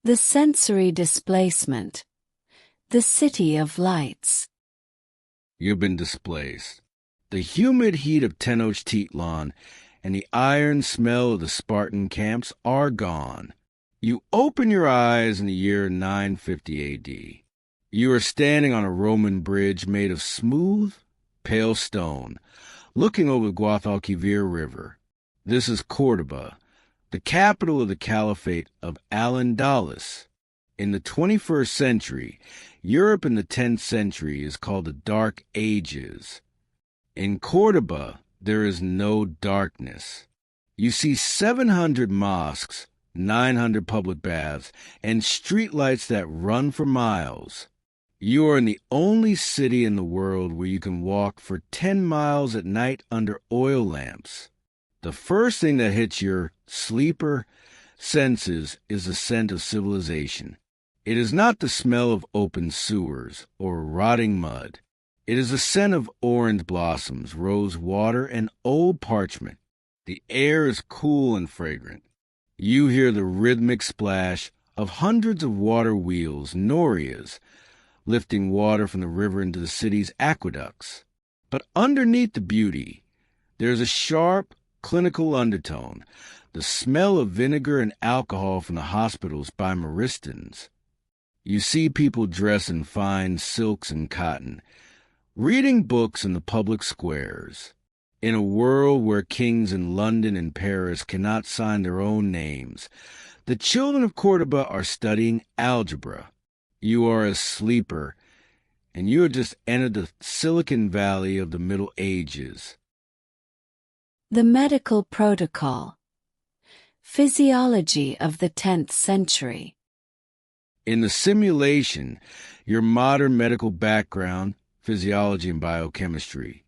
The sensory displacement. The city of lights. You've been displaced. The humid heat of Tenochtitlan and the iron smell of the Spartan camps are gone. You open your eyes in the year 950 AD. You are standing on a Roman bridge made of smooth, pale stone, looking over the Guadalquivir River. This is Cordoba, the capital of the Caliphate of Al-Andalus. In the 21st century, Europe in the 10th century is called the Dark Ages. In Cordoba, there is no darkness. You see 700 mosques, 900 public baths, and streetlights that run for miles. You are in the only city in the world where you can walk for 10 miles at night under oil lamps. The first thing that hits your sleeper senses is the scent of civilization. It is not the smell of open sewers or rotting mud. It is the scent of orange blossoms, rose water, and old parchment. The air is cool and fragrant. You hear the rhythmic splash of hundreds of water wheels, Norias, lifting water from the river into the city's aqueducts. But underneath the beauty, there's a sharp, clinical undertone, the smell of vinegar and alcohol from the hospitals by Maristans. You see people dressed in fine silks and cotton, reading books in the public squares. In a world where kings in London and Paris cannot sign their own names, the children of Cordoba are studying algebra. You are a sleeper, and you have just entered the Silicon Valley of the Middle Ages. The medical protocol. Physiology of the 10th century. In the simulation, your modern medical background, physiology and biochemistry,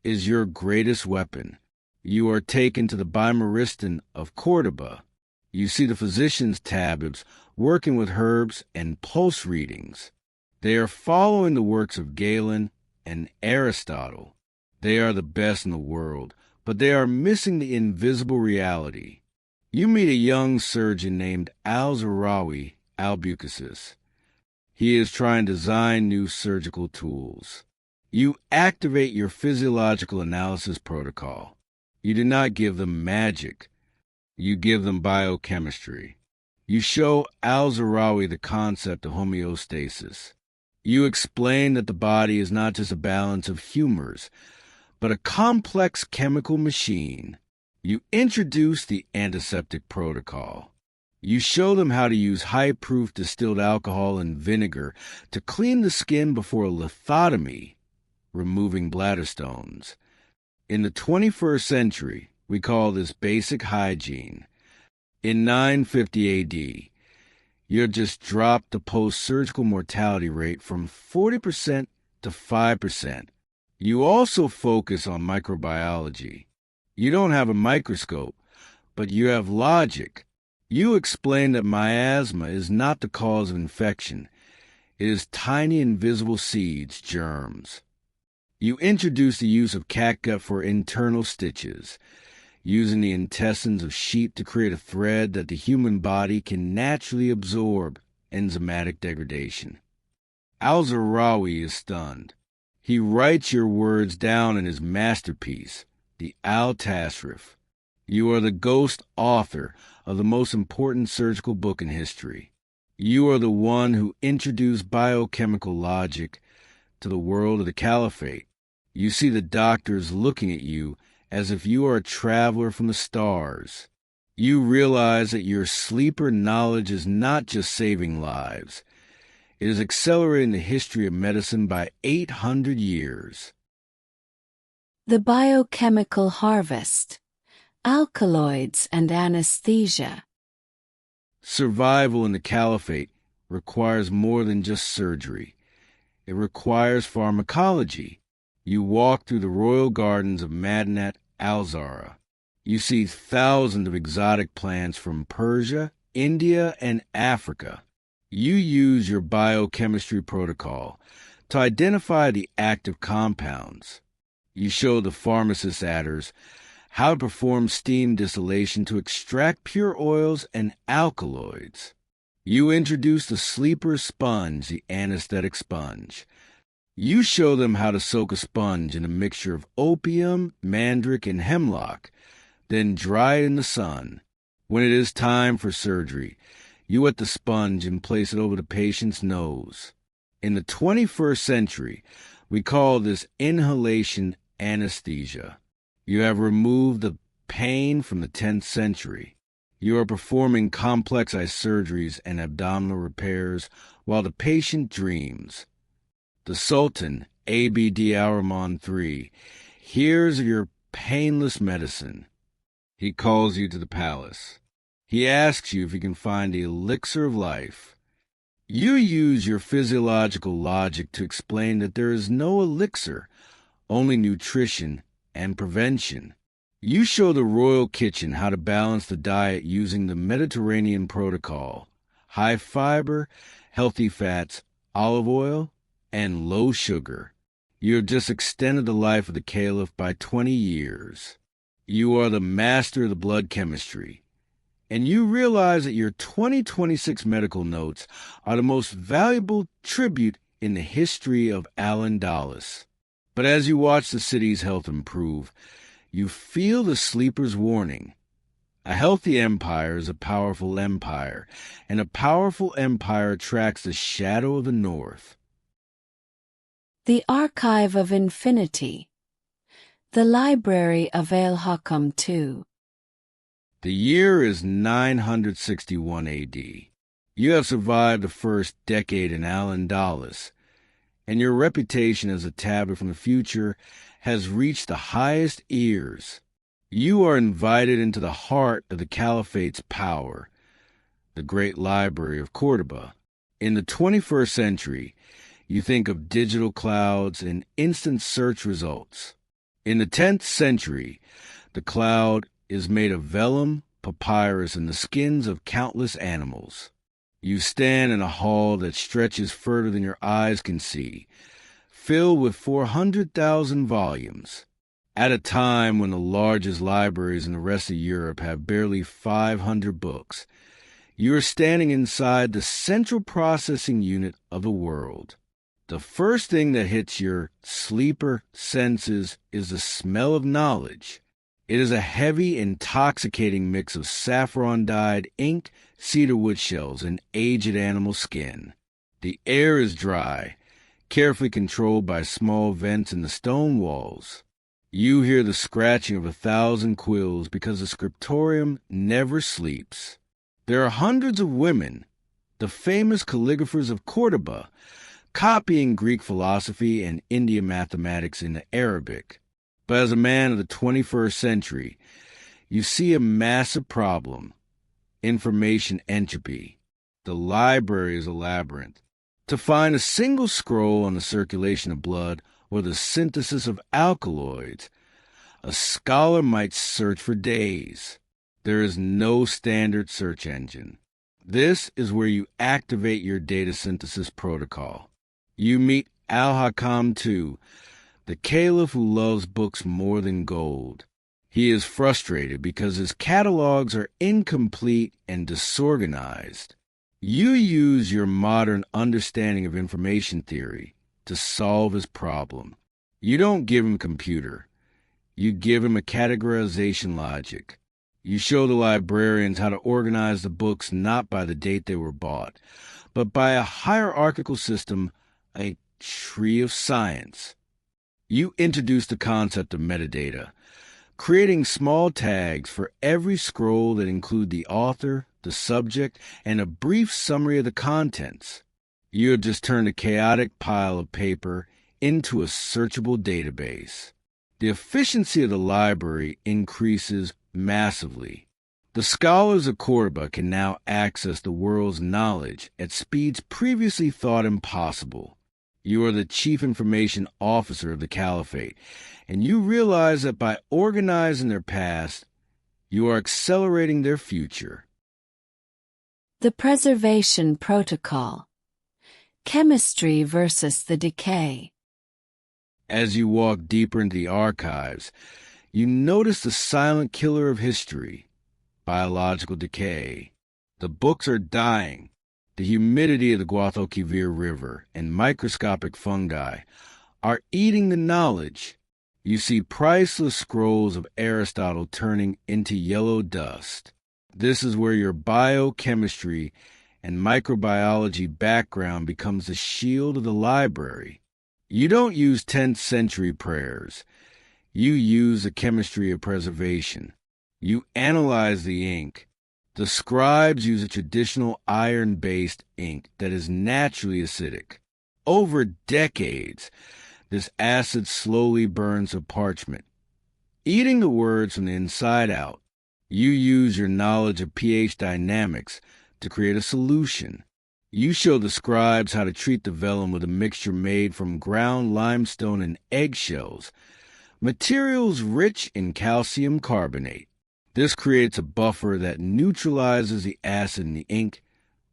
is your greatest weapon. You are taken to the Bimaristan of Cordoba. You see the physician's tablets working with herbs and pulse readings. They are following the works of Galen and Aristotle. They are the best in the world, but they are missing the invisible reality. You meet a young surgeon named al-Zahra al-Bucasis. He is trying to design new surgical tools. You activate your physiological analysis protocol. You do not give them magic. You give them biochemistry. You show al-Zahra the concept of homeostasis. You explain that the body is not just a balance of humors, but a complex chemical machine. You introduce the antiseptic protocol. You show them how to use high-proof distilled alcohol and vinegar to clean the skin before a lithotomy, removing bladder stones. In the 21st century, we call this basic hygiene. In 950 AD, you just dropped the post-surgical mortality rate from 40% to 5%. You also focus on microbiology. You don't have a microscope, but you have logic. You explain that miasma is not the cause of infection. It is tiny invisible seeds, germs. You introduce the use of catgut for internal stitches, using the intestines of sheep to create a thread that the human body can naturally absorb enzymatic degradation. Al-Zahra is stunned. He writes your words down in his masterpiece, the Al-Tasrif. You are the ghost author of the most important surgical book in history. You are the one who introduced biochemical logic to the world of the Caliphate. You see the doctors looking at you as if you are a traveler from the stars. You realize that your sleeper knowledge is not just saving lives. It is accelerating the history of medicine by 800 years. The biochemical harvest. Alkaloids and anesthesia. Survival in the Caliphate requires more than just surgery. It requires pharmacology. You walk through the royal gardens of Madinat, al-Zahra. You see thousands of exotic plants from Persia, India, and Africa. You use your biochemistry protocol to identify the active compounds. You show the pharmacist adders how to perform steam distillation to extract pure oils and alkaloids. You introduce the sleeper sponge, the anesthetic sponge. You show them how to soak a sponge in a mixture of opium, mandrake, and hemlock, then dry it in the sun. When it is time for surgery, you wet the sponge and place it over the patient's nose. In the 21st century, we call this inhalation anesthesia. You have removed the pain from the 10th century. You are performing complex eye surgeries and abdominal repairs while the patient dreams. The Sultan, Abd al-Rahman III, hears of your painless medicine. He calls you to the palace. He asks you if you can find the elixir of life. You use your physiological logic to explain that there is no elixir, only nutrition and prevention. You show the royal kitchen how to balance the diet using the Mediterranean protocol: high fiber, healthy fats, olive oil, and low sugar. You have just extended the life of the caliph by 20 years. You are the master of the blood chemistry, and you realize that your 2026 medical notes are the most valuable tribute in the history of Al-Andalus. But as you watch the city's health improve, you feel the sleeper's warning. A healthy empire is a powerful empire, and a powerful empire attracts the shadow of the north. The Archive of Infinity. The Library of al-Hakam II. The year is 961 A.D. You have survived the first decade in Al-Andalus, and your reputation as a tablet from the future has reached the highest ears. You are invited into the heart of the Caliphate's power, the great library of Cordoba. In the 21st century, you think of digital clouds and instant search results. In the 10th century, the cloud is made of vellum, papyrus, and the skins of countless animals. You stand in a hall that stretches further than your eyes can see, filled with 400,000 volumes. At a time when the largest libraries in the rest of Europe have barely 500 books, you are standing inside the central processing unit of the world. The first thing that hits your sleeper senses is the smell of knowledge. It is a heavy, intoxicating mix of saffron-dyed ink, cedarwood shells, and aged animal skin. The air is dry, carefully controlled by small vents in the stone walls. You hear the scratching of 1,000 quills because the scriptorium never sleeps. There are hundreds of women, the famous calligraphers of Cordoba, copying Greek philosophy and Indian mathematics into Arabic. But as a man of the 21st century, you see a massive problem: information entropy. The library is a labyrinth. To find a single scroll on the circulation of blood or the synthesis of alkaloids, a scholar might search for days. There is no standard search engine. This is where you activate your data synthesis protocol. You meet al-Hakam II, the caliph who loves books more than gold. He is frustrated because his catalogs are incomplete and disorganized. You use your modern understanding of information theory to solve his problem. You don't give him a computer. You give him a categorization logic. You show the librarians how to organize the books not by the date they were bought, but by a hierarchical system, a tree of science. You introduce the concept of metadata, creating small tags for every scroll that include the author, the subject, and a brief summary of the contents. You have just turned a chaotic pile of paper into a searchable database. The efficiency of the library increases massively. The scholars of Cordoba can now access the world's knowledge at speeds previously thought impossible. You are the chief information officer of the Caliphate, and you realize that by organizing their past, you are accelerating their future. The Preservation Protocol. Chemistry versus the decay. As you walk deeper into the archives, you notice the silent killer of history: biological decay. The books are dying. The humidity of the Guadalquivir River and microscopic fungi are eating the knowledge. You see priceless scrolls of Aristotle turning into yellow dust. This is where your biochemistry and microbiology background becomes the shield of the library. You don't use 10th century prayers. You use the chemistry of preservation. You analyze the ink. The scribes use a traditional iron-based ink that is naturally acidic. Over decades, this acid slowly burns the parchment, eating the words from the inside out. You use your knowledge of pH dynamics to create a solution. You show the scribes how to treat the vellum with a mixture made from ground limestone and eggshells, materials rich in calcium carbonate. This creates a buffer that neutralizes the acid in the ink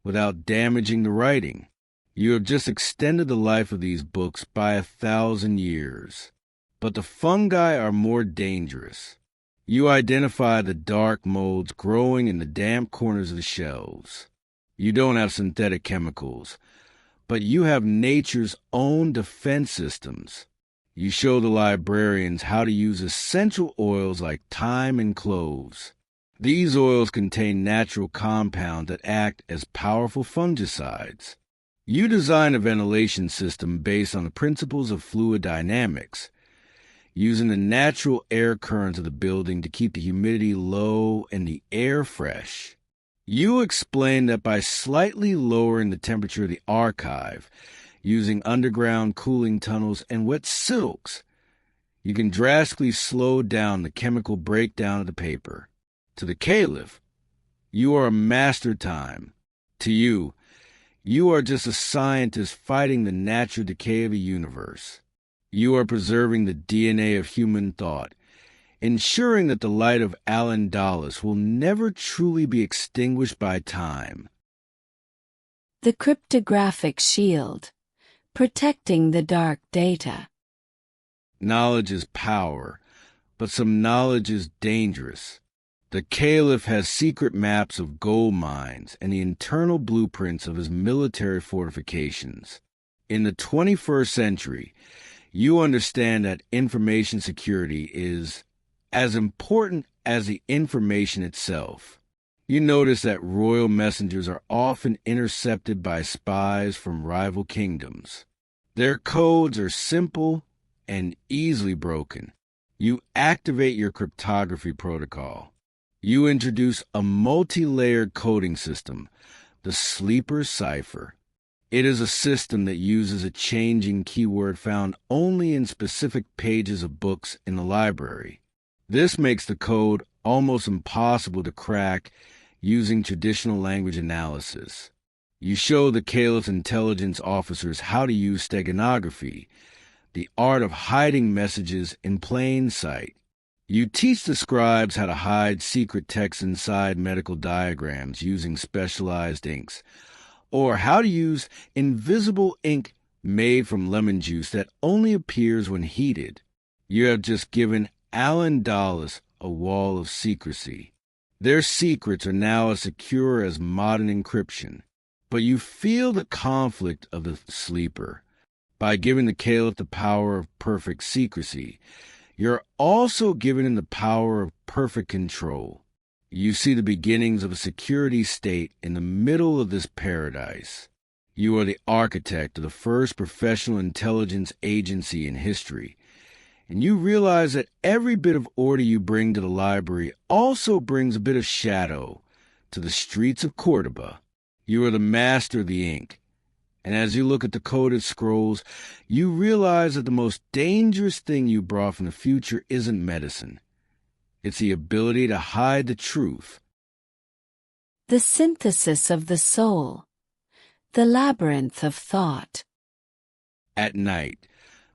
without damaging the writing. You have just extended the life of these books by 1,000 years. But the fungi are more dangerous. You identify the dark molds growing in the damp corners of the shelves. You don't have synthetic chemicals, but you have nature's own defense systems. You show the librarians how to use essential oils like thyme and cloves. These oils contain natural compounds that act as powerful fungicides. You design a ventilation system based on the principles of fluid dynamics, using the natural air currents of the building to keep the humidity low and the air fresh. You explain that by slightly lowering the temperature of the archive, using underground cooling tunnels and wet silks, you can drastically slow down the chemical breakdown of the paper. To the caliph, you are a master time. To you, you are just a scientist fighting the natural decay of the universe. You are preserving the DNA of human thought, ensuring that the light of al-Andalus will never truly be extinguished by time. The cryptographic shield, protecting the dark data. Knowledge is power, but some knowledge is dangerous. The caliph has secret maps of gold mines and the internal blueprints of his military fortifications. In the 21st century, you understand that information security is as important as the information itself. You notice that royal messengers are often intercepted by spies from rival kingdoms. Their codes are simple and easily broken. You activate your cryptography protocol. You introduce a multi-layered coding system, the Sleeper Cipher. It is a system that uses a changing keyword found only in specific pages of books in the library. This makes the code almost impossible to crack using traditional language analysis. You show the caliph's intelligence officers how to use steganography, the art of hiding messages in plain sight. You teach the scribes how to hide secret text inside medical diagrams using specialized inks, or how to use invisible ink made from lemon juice that only appears when heated. You have just given al-Andalus a wall of secrecy. Their secrets are now as secure as modern encryption. But you feel the conflict of the sleeper. By giving the caliph the power of perfect secrecy, you're also giving him the power of perfect control. You see the beginnings of a security state in the middle of this paradise. You are the architect of the first professional intelligence agency in history, and you realize that every bit of order you bring to the library also brings a bit of shadow to the streets of Cordoba. You are the master of the ink, and as you look at the coded scrolls, you realize that the most dangerous thing you brought from the future isn't medicine. It's the ability to hide the truth. The synthesis of the soul, the labyrinth of thought. At night,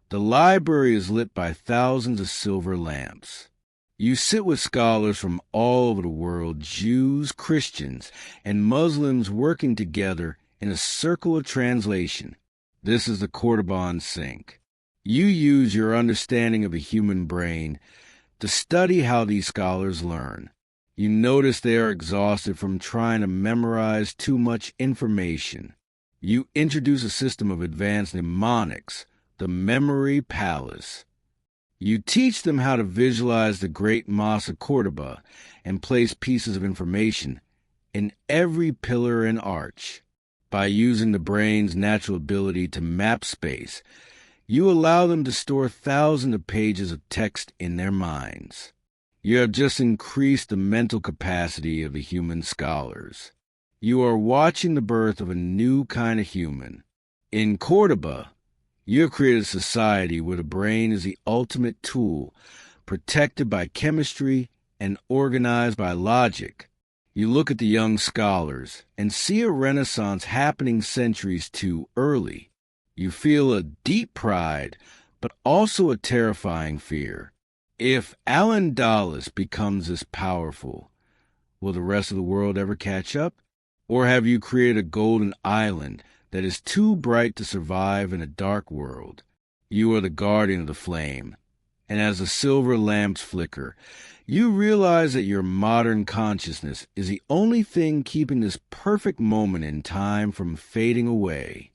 the library is lit by thousands of silver lamps. You sit with scholars from all over the world, Jews, Christians, and Muslims working together in a circle of translation. This is the Cordoban sink. You use your understanding of the human brain to study how these scholars learn. You notice they are exhausted from trying to memorize too much information. You introduce a system of advanced mnemonics, the memory palace. You teach them how to visualize the great Mosque of Cordoba and place pieces of information in every pillar and arch. By using the brain's natural ability to map space, you allow them to store thousands of pages of text in their minds. You have just increased the mental capacity of the human scholars. You are watching the birth of a new kind of human. In Cordoba, you have created a society where the brain is the ultimate tool, protected by chemistry and organized by logic. You look at the young scholars and see a renaissance happening centuries too early. You feel a deep pride, but also a terrifying fear. If al-Andalus becomes this powerful, will the rest of the world ever catch up? Or have you created a golden island that is too bright to survive in a dark world? You are the guardian of the flame, and as the silver lamps flicker, you realize that your modern consciousness is the only thing keeping this perfect moment in time from fading away.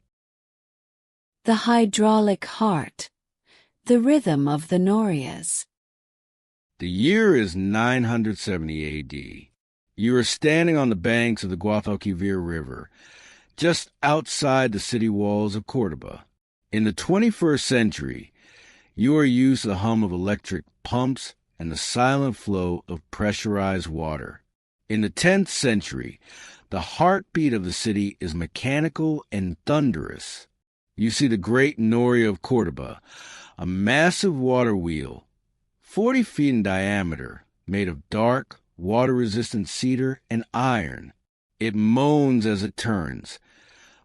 The hydraulic heart, the rhythm of the Norias. The year is 970 A.D. You are standing on the banks of the Guadalquivir River, just outside the city walls of Cordoba. In the 21st century, you are used to the hum of electric pumps and the silent flow of pressurized water. In the 10th century, the heartbeat of the city is mechanical and thunderous. You see the great Noria of Cordoba, a massive water wheel, 40 feet in diameter, made of dark, water-resistant cedar and iron. It moans as it turns,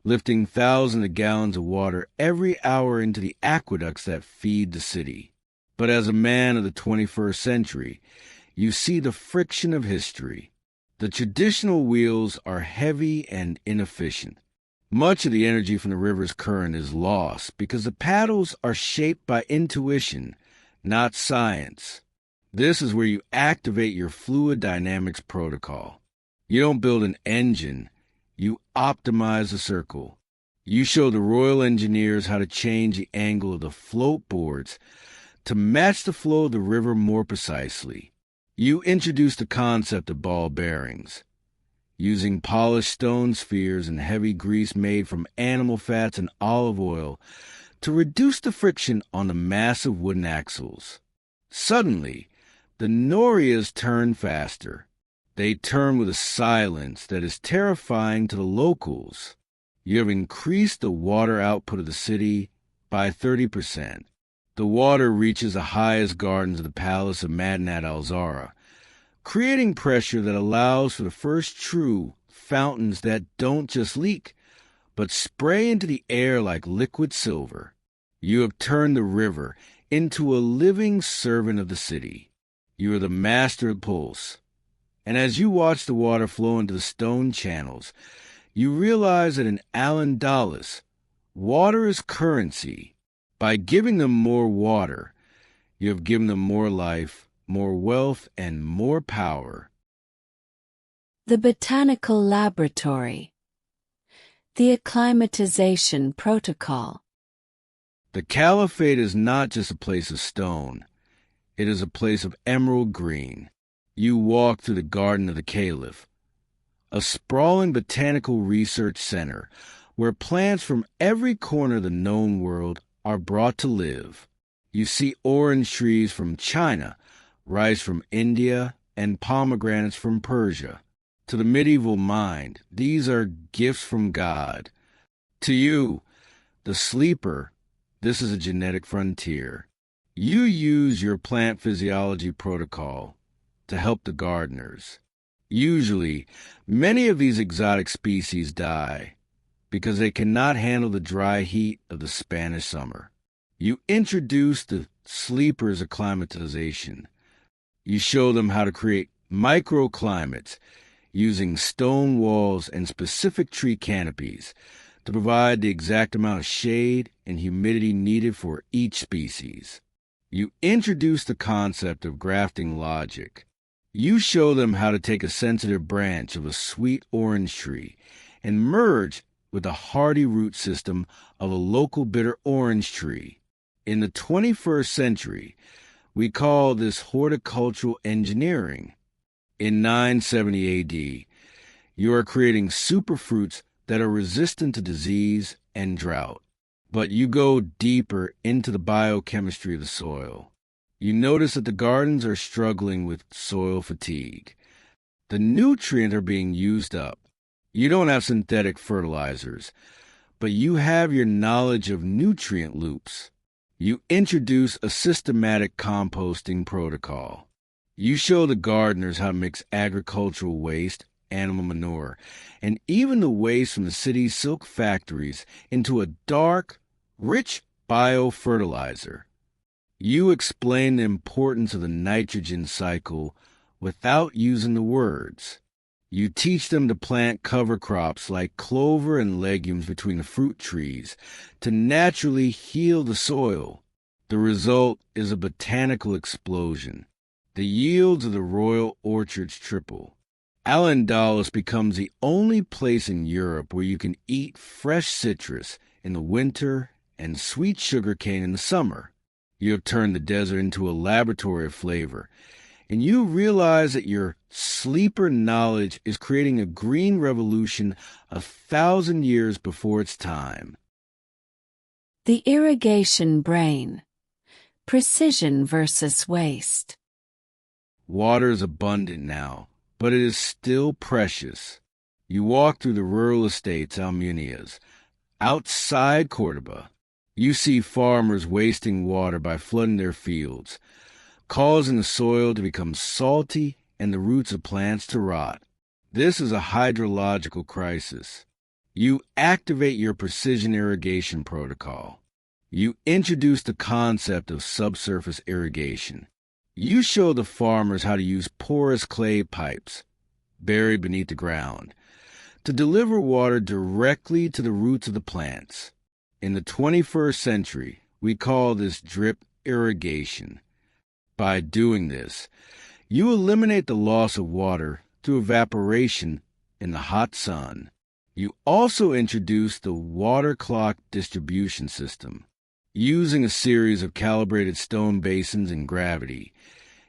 lifting thousands of gallons of water every hour into the aqueducts that feed the city. But as a man of the 21st century, you see the friction of history. The traditional wheels are heavy and inefficient. Much of the energy from the river's current is lost because the paddles are shaped by intuition, not science. This is where you activate your fluid dynamics protocol. You don't build an engine, you optimize the circle. You show the Royal Engineers how to change the angle of the float boards to match the flow of the river more precisely. You introduce the concept of ball bearings, using polished stone spheres and heavy grease made from animal fats and olive oil to reduce the friction on the massive wooden axles. Suddenly, the Norias turn faster. They turn with a silence that is terrifying to the locals. You have increased the water output of the city by 30%. The water reaches the highest gardens of the palace of Madinat al-Zahra, creating pressure that allows for the first true fountains that don't just leak, but spray into the air like liquid silver. You have turned the river into a living servant of the city. You are the master of pulse. And as you watch the water flow into the stone channels, you realize that in al-Andalus, water is currency. By giving them more water, you have given them more life, more wealth, and more power. The botanical laboratory. The acclimatization protocol. The caliphate is not just a place of stone. It is a place of emerald green. You walk through the garden of the caliph, a sprawling botanical research center where plants from every corner of the known world are brought to live. You see orange trees from China, rice from India, and pomegranates from Persia. To the medieval mind, these are gifts from God. To you, the sleeper, this is a genetic frontier. You use your plant physiology protocol to help the gardeners. Usually, many of these exotic species die because they cannot handle the dry heat of the Spanish summer. You introduce the sleeper's acclimatization. You show them how to create microclimates using stone walls and specific tree canopies to provide the exact amount of shade and humidity needed for each species. You introduce the concept of grafting logic. You show them how to take a sensitive branch of a sweet orange tree and merge with the hardy root system of a local bitter orange tree. In the 21st century, we call this horticultural engineering. In 970 AD, you are creating superfruits that are resistant to disease and drought. But you go deeper into the biochemistry of the soil. You notice that the gardens are struggling with soil fatigue. The nutrients are being used up. You don't have synthetic fertilizers, but you have your knowledge of nutrient loops. You introduce a systematic composting protocol. You show the gardeners how to mix agricultural waste, animal manure, and even the waste from the city's silk factories into a dark, rich biofertilizer. You explain the importance of the nitrogen cycle without using the words. You teach them to plant cover crops like clover and legumes between the fruit trees to naturally heal the soil. The result is a botanical explosion. The yields of the royal orchards triple. Al-Andalus becomes the only place in Europe where you can eat fresh citrus in the winter and sweet sugar cane in the summer. You have turned the desert into a laboratory of flavor, and you realize that your sleeper knowledge is creating a green revolution 1,000 years before its time. The irrigation brain. Precision versus waste. Water is abundant now, but it is still precious. You walk through the rural estates Almunias. Outside Cordoba, you see farmers wasting water by flooding their fields, causing the soil to become salty and the roots of plants to rot. This is a hydrological crisis. You activate your precision irrigation protocol. You introduce the concept of subsurface irrigation. You show the farmers how to use porous clay pipes, buried beneath the ground, to deliver water directly to the roots of the plants. In the 21st century, we call this drip irrigation. By doing this, you eliminate the loss of water through evaporation in the hot sun. You also introduce the water clock distribution system. Using a series of calibrated stone basins and gravity,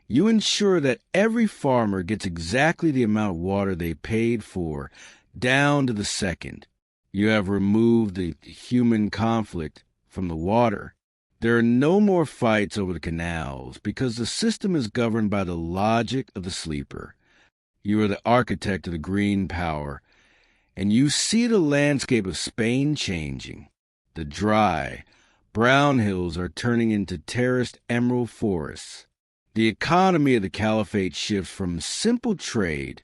you ensure that every farmer gets exactly the amount of water they paid for, down to the second. You have removed the human conflict from the water. There are no more fights over the canals because the system is governed by the logic of the sleeper. You are the architect of the green power, and you see the landscape of Spain changing. The dry, brown hills are turning into terraced emerald forests. The economy of the caliphate shifts from simple trade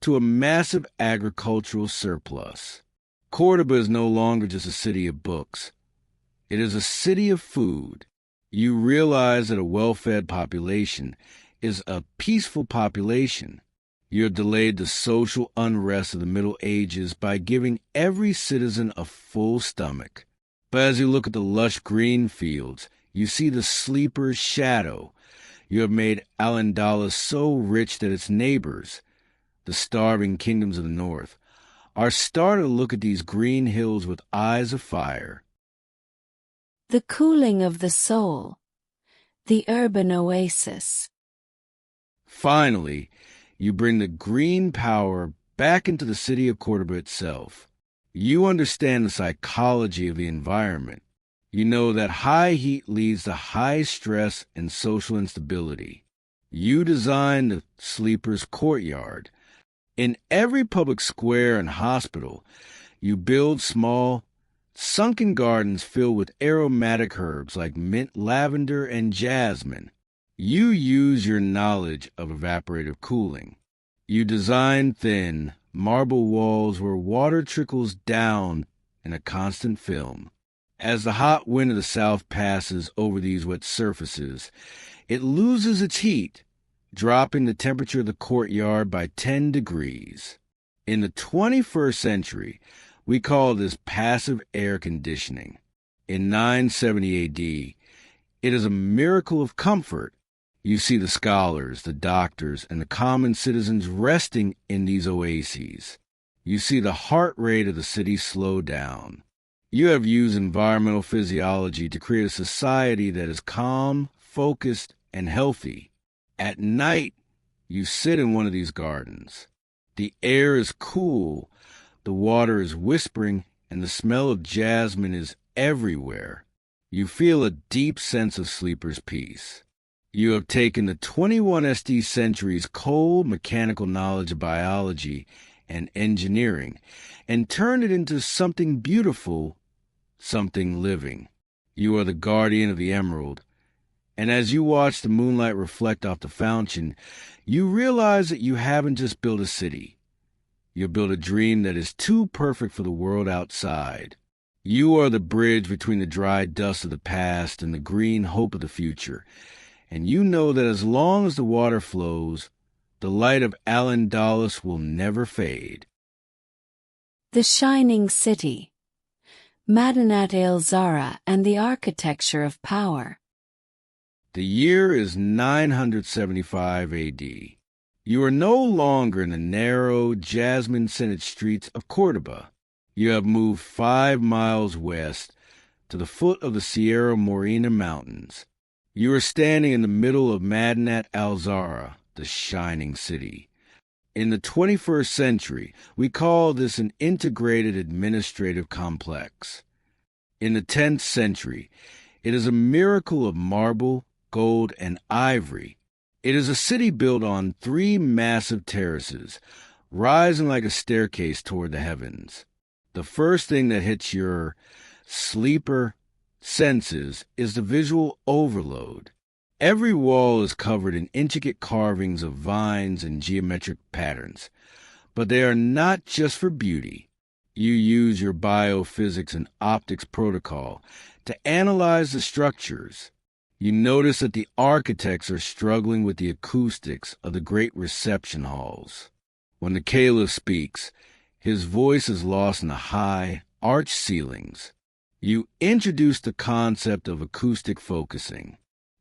to a massive agricultural surplus. Cordoba is no longer just a city of books. It is a city of food. You realize that a well-fed population is a peaceful population. You have delayed the social unrest of the Middle Ages by giving every citizen a full stomach. But as you look at the lush green fields, you see the sleeper's shadow. You have made Al-Andalus so rich that its neighbors, the starving kingdoms of the north, are starting to look at these green hills with eyes of fire. The cooling of the soul. The urban oasis. Finally, you bring the green power back into the city of Cordoba itself. You understand the psychology of the environment. You know that high heat leads to high stress and social instability. You design the sleeper's courtyard. In every public square and hospital, you build small, sunken gardens filled with aromatic herbs like mint, lavender, and jasmine. You use your knowledge of evaporative cooling. You design thin, marble walls where water trickles down in a constant film. As the hot wind of the south passes over these wet surfaces, it loses its heat, dropping the temperature of the courtyard by 10 degrees. In the 21st century, we call this passive air conditioning. In 970 AD, it is a miracle of comfort. You see the scholars, the doctors, and the common citizens resting in these oases. You see the heart rate of the city slow down. You have used environmental physiology to create a society that is calm, focused, and healthy. At night, you sit in one of these gardens. The air is cool, the water is whispering, and the smell of jasmine is everywhere. You feel a deep sense of sleeper's peace. You have taken the 21 SD century's cold mechanical knowledge of biology and engineering and turned it into something beautiful, something living. You are the guardian of the emerald, and as you watch the moonlight reflect off the fountain, you realize that you haven't just built a city. You built a dream that is too perfect for the world outside. You are the bridge between the dry dust of the past and the green hope of the future, and you know that as long as the water flows, the light of al-Andalus will never fade. The Shining City, Madinat al-Zahra and the Architecture of Power. The year is 975 A.D. You are no longer in the narrow, jasmine-scented streets of Cordoba. You have moved 5 miles west to the foot of the Sierra Morena Mountains. You are standing in the middle of Madinat al-Zahra, the Shining City. In the 21st century, we call this an integrated administrative complex. In the 10th century, it is a miracle of marble, gold, and ivory. It is a city built on 3 massive terraces, rising like a staircase toward the heavens. The first thing that hits your sleeper senses is the visual overload. Every wall is covered in intricate carvings of vines and geometric patterns, but they are not just for beauty. You use your biophysics and optics protocol to analyze the structures. You notice that the architects are struggling with the acoustics of the great reception halls. When the caliph speaks, his voice is lost in the high, arched ceilings. You introduce the concept of acoustic focusing.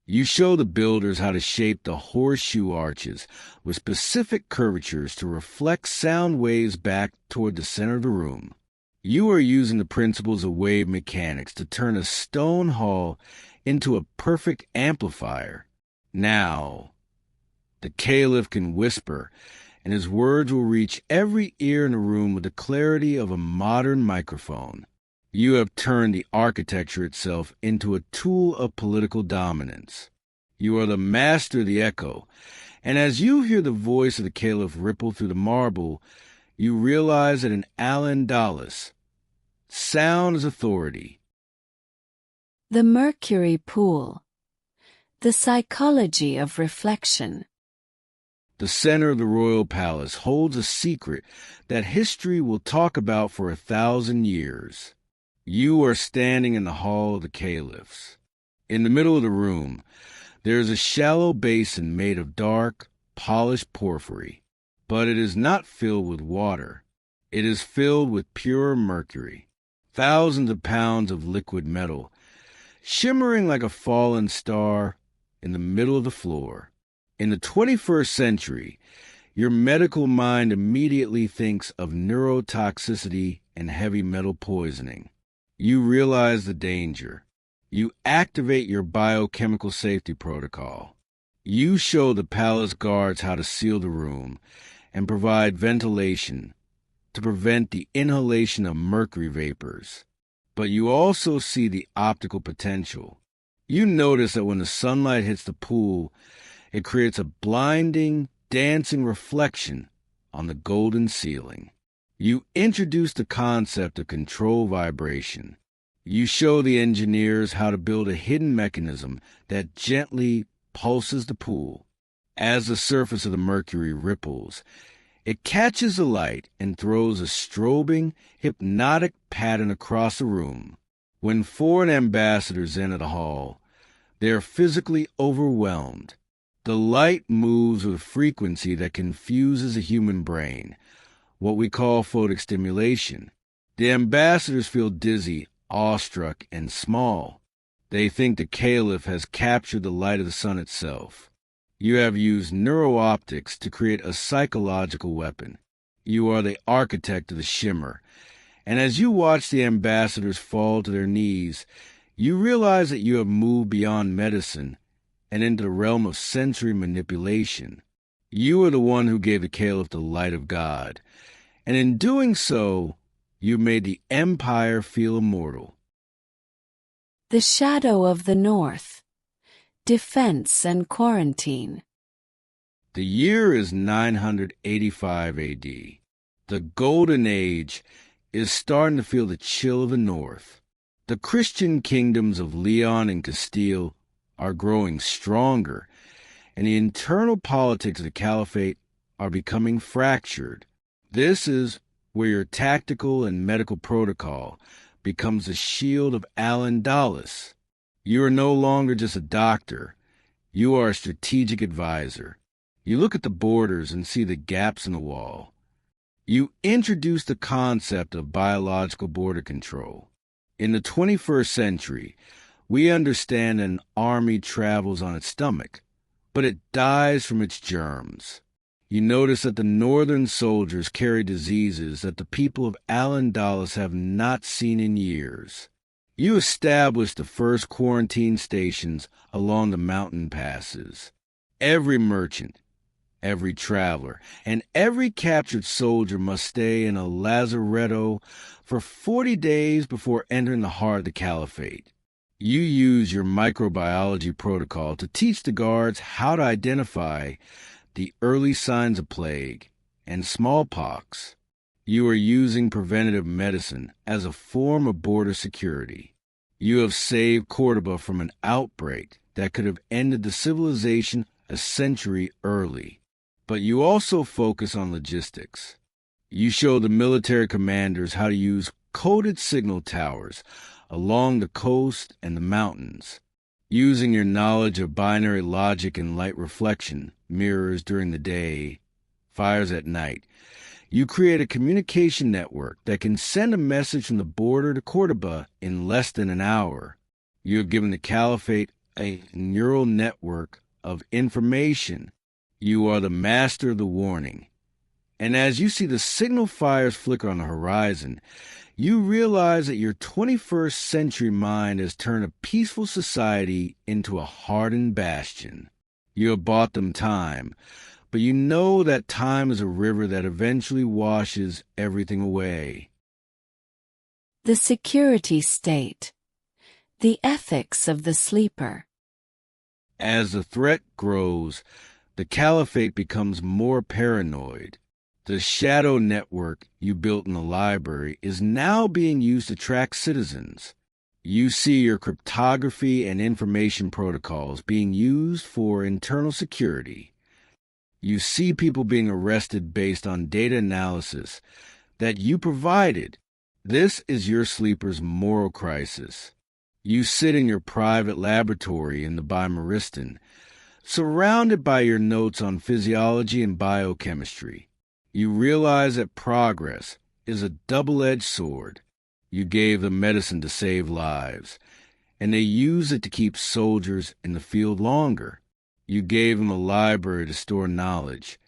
You show the builders how to shape the horseshoe arches with specific curvatures to reflect sound waves back toward the center of the room. You are using the principles of wave mechanics to turn a stone hall into a perfect amplifier. Now, the caliph can whisper, and his words will reach every ear in the room with the clarity of a modern microphone. You have turned the architecture itself into a tool of political dominance. You are the master of the echo, and as you hear the voice of the caliph ripple through the marble, you realize that in al-Andalus, sound is authority. The Mercury Pool, the Psychology of Reflection. The center of the royal palace holds a secret that history will talk about for 1,000 years. You are standing in the hall of the caliphs. In the middle of the room, there is a shallow basin made of dark, polished porphyry, but it is not filled with water. It is filled with pure mercury, thousands of pounds of liquid metal, shimmering like a fallen star in the middle of the floor. In the 21st century, your medical mind immediately thinks of neurotoxicity and heavy metal poisoning. You realize the danger. You activate your biochemical safety protocol. You show the palace guards how to seal the room and provide ventilation to prevent the inhalation of mercury vapors. But you also see the optical potential. You notice that when the sunlight hits the pool, it creates a blinding, dancing reflection on the golden ceiling. You introduce the concept of control vibration. You show the engineers how to build a hidden mechanism that gently pulses the pool. As the surface of the mercury ripples, it catches the light and throws a strobing, hypnotic pattern across the room. When foreign ambassadors enter the hall, they are physically overwhelmed. The light moves with a frequency that confuses the human brain, what we call photic stimulation. The ambassadors feel dizzy, awestruck, and small. They think the caliph has captured the light of the sun itself. You have used neurooptics to create a psychological weapon. You are the architect of the Shimmer. And as you watch the ambassadors fall to their knees, you realize that you have moved beyond medicine and into the realm of sensory manipulation. You are the one who gave the Caliph the light of God. And in doing so, you made the empire feel immortal. The shadow of the North. Defense and quarantine. The year is 985 AD. The Golden Age is starting to feel the chill of the North. The Christian kingdoms of Leon and Castile are growing stronger, and the internal politics of the Caliphate are becoming fractured. This is where your tactical and medical protocol becomes the shield of Al-Andalus. You are no longer just a doctor. You are a strategic advisor. You look at the borders and see the gaps in the wall. You introduce the concept of biological border control. In the 21st century, we understand an army travels on its stomach, but it dies from its germs. You notice that the northern soldiers carry diseases that the people of Al-Andalus have not seen in years. You established the first quarantine stations along the mountain passes. Every merchant, every traveler, and every captured soldier must stay in a lazaretto for 40 days before entering the heart of the Caliphate. You use your microbiology protocol to teach the guards how to identify the early signs of plague and smallpox. You are using preventative medicine as a form of border security. You have saved Cordoba from an outbreak that could have ended the civilization a century early. But you also focus on logistics. You show the military commanders how to use coded signal towers along the coast and the mountains. Using your knowledge of binary logic and light reflection, mirrors during the day, fires at night, you create a communication network that can send a message from the border to Cordoba in less than an hour. You have given the Caliphate a neural network of information. You are the master of the warning. And as you see the signal fires flicker on the horizon, you realize that your 21st century mind has turned a peaceful society into a hardened bastion. You have bought them time, but you know that time is a river that eventually washes everything away. The security state. The ethics of the sleeper. As the threat grows, the Caliphate becomes more paranoid. The shadow network you built in the library is now being used to track citizens. You see your cryptography and information protocols being used for internal security. You see people being arrested based on data analysis that you provided. This is your sleeper's moral crisis. You sit in your private laboratory in the Bimaristan, surrounded by your notes on physiology and biochemistry. You realize that progress is a double-edged sword. You gave them medicine to save lives, and they use it to keep soldiers in the field longer. You gave them a library to store knowledge,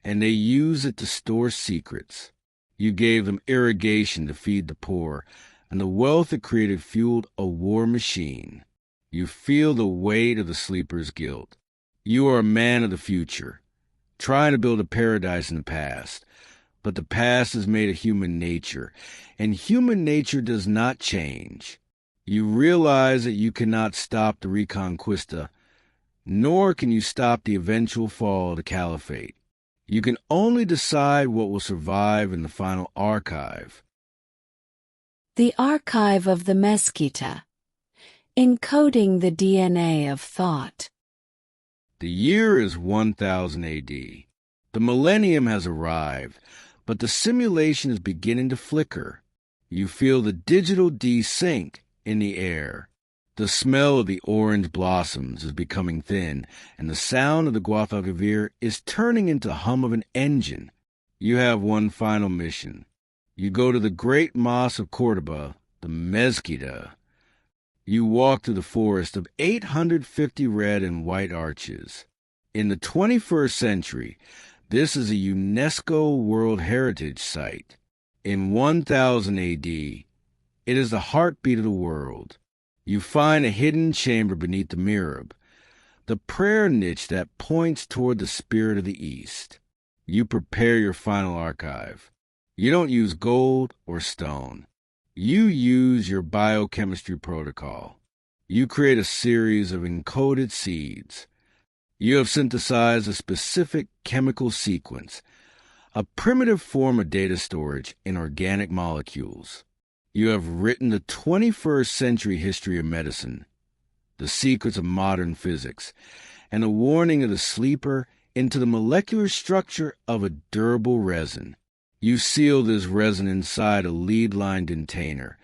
and they use it to store secrets. You gave them irrigation to feed the poor, and the wealth it created fueled a war machine. You feel the weight of the sleeper's guilt. You are a man of the future, trying to build a paradise in the past. But the past is made of human nature, and human nature does not change. You realize that you cannot stop the Reconquista, nor can you stop the eventual fall of the Caliphate. You can only decide what will survive in the final archive. The archive of the Mesquita. Encoding the DNA of thought. The year is 1000 A.D. The millennium has arrived, but the simulation is beginning to flicker. You feel the digital desync in the air. The smell of the orange blossoms is becoming thin, and the sound of the Guadalquivir is turning into the hum of an engine. You have one final mission. You go to the great mosque of Cordoba, the Mesquita. You walk through the forest of 850 red and white arches. In the 21st century, this is a UNESCO World Heritage Site. In 1000 AD, it is the heartbeat of the world. You find a hidden chamber beneath the mihrab, the prayer niche that points toward the spirit of the East. You prepare your final archive. You don't use gold or stone. You use your biochemistry protocol. You create a series of encoded seeds. You have synthesized a specific chemical sequence, a primitive form of data storage in organic molecules. You have written the 21st century history of medicine, the secrets of modern physics, and a warning of the sleeper into the molecular structure of a durable resin. You seal this resin inside a lead-lined container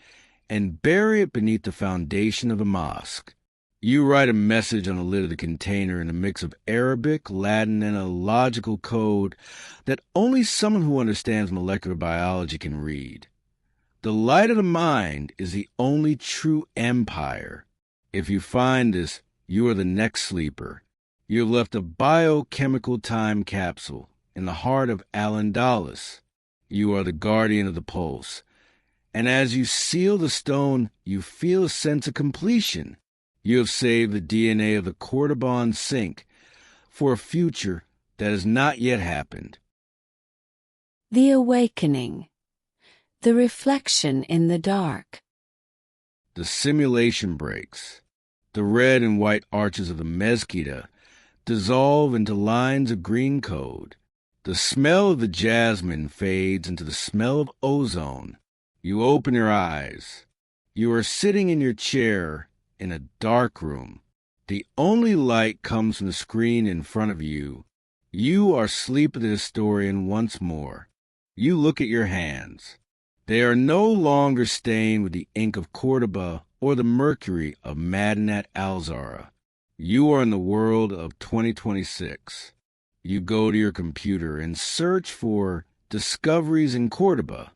and bury it beneath the foundation of a mosque. You write a message on the lid of the container in a mix of Arabic, Latin, and a logical code that only someone who understands molecular biology can read. The light of the mind is the only true empire. If you find this, you are the next sleeper. You have left a biochemical time capsule in the heart of Al-Andalus. You are the guardian of the pulse. And as you seal the stone, you feel a sense of completion. You have saved the DNA of the Cordoban sink for a future that has not yet happened. The awakening. The reflection in the dark. The simulation breaks. The red and white arches of the Mesquita dissolve into lines of green code. The smell of the jasmine fades into the smell of ozone. You open your eyes. You are sitting in your chair in a dark room. The only light comes from the screen in front of you. You are Sleep of the Historian once more. You look at your hands. They are no longer stained with the ink of Cordoba or the mercury of Madinat al-Zahra. You are in the world of 2026. You go to your computer and search for discoveries in Cordoba.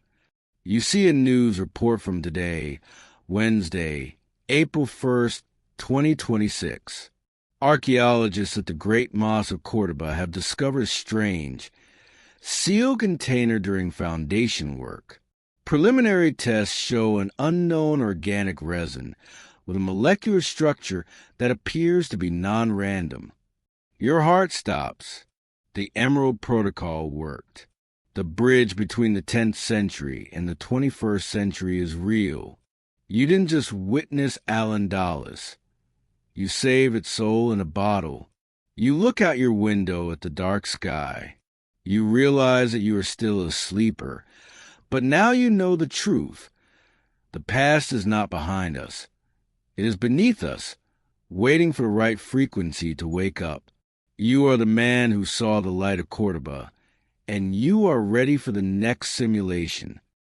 You see a news report from today, Wednesday, April 1st, 2026. Archaeologists at the Great Mosque of Cordoba have discovered a strange, sealed container during foundation work. Preliminary tests show an unknown organic resin with a molecular structure that appears to be non-random. Your heart stops. The Emerald Protocol worked. The bridge between the 10th century and the 21st century is real. You didn't just witness Al-Andalus. You saved its soul in a bottle. You look out your window at the dark sky. You realize that you are still a sleeper. But now you know the truth. The past is not behind us. It is beneath us, waiting for the right frequency to wake up. You are the man who saw the Light of Cordoba, and you are ready for the next simulation.